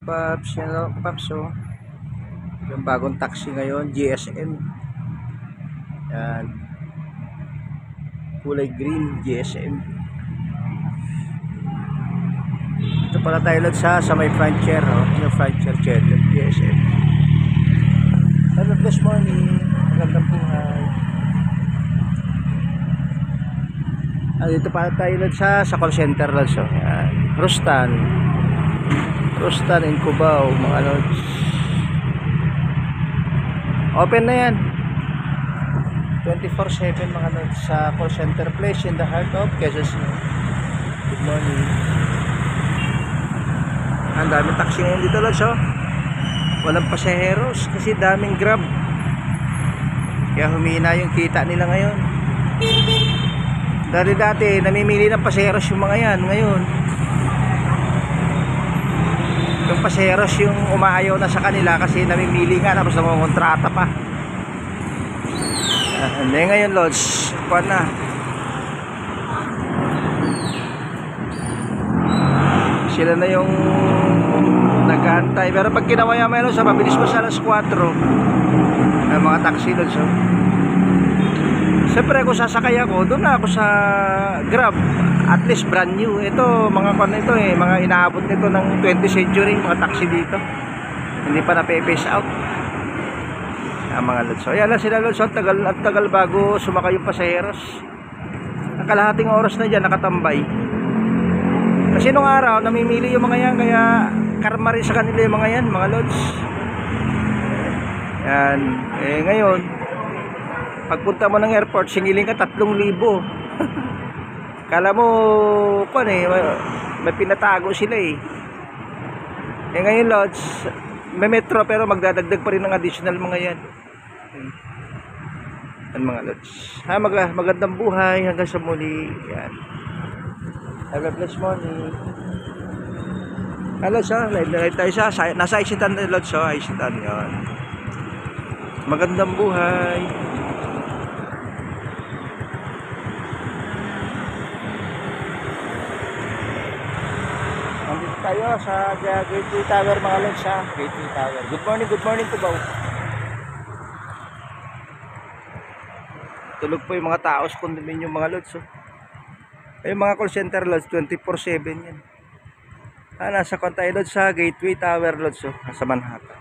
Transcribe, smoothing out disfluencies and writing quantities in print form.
Paps, yan Paps oh. Yung bagong taxi ngayon, GSM. Yan. Kulay green, GSM. Ito pala tayo lang sa may frontier oh. Yung frontier cheddar, GSM. Hello, this morning. Magandang buhay. Dito pala tayo lang sa call center lang so. Yan. Rustan in Cubao, mga lods. Open na yan 24/7 mga lods sa call center place in the heart of Quezon City. Good morning. Ang daming taxi ngayon dito lods oh. Walang pasaheros kasi daming Grab, kaya humina yung kita nila ngayon. Dati namimili ng pasaheros yung mga yan. Ngayon yung pasaheros yung umaayaw na sa kanila kasi namimili nga tapos nangongontrata pa. Hindi ngayon lods, kuwan na. Sila na yung nag-aantay. Pero pag kinawaya meron sa mabilis pa sa alas 4 ang mga taxi lods oh. Siyempre kung sasakay ako, doon na ako sa Grab. At least brand new. Ito, mga kwan nito eh, mga inaabot nito ng 20th century, mga taxi dito. Hindi pa na-face out. Ang mga lods. So, ayan lang sila lods. At tagal bago sumakay yung pasaheros. Ang kalahating oras na dyan, nakatambay. Kasi nung araw, namimili yung mga yan, kaya karma rin sa kanila yung mga yan, mga lods. Yan. Eh, ngayon, pagpunta mo ng airport, singiling ka 3,000. Kala mo, kung eh, may pinatago sila eh. Eh ngayon lods, may metro pero magdadagdag pa rin ng additional mga yan. Yan mga lods. Magandang buhay hanggang sa muli. Yan. Have a blessed morning. Hello sa, live tayo sa, nasa Isitan na lods so, Isitan yan. Magandang buhay. Tayo sa Gateway Tower mga lods sa Gateway Tower. Good morning Cubao. Tulog po yung mga tao sa condominium mga lods oh. Ay mga call center lods 24/7 yan. Nasa tayo lods sa Gateway Tower lods oh, sa Manhattan.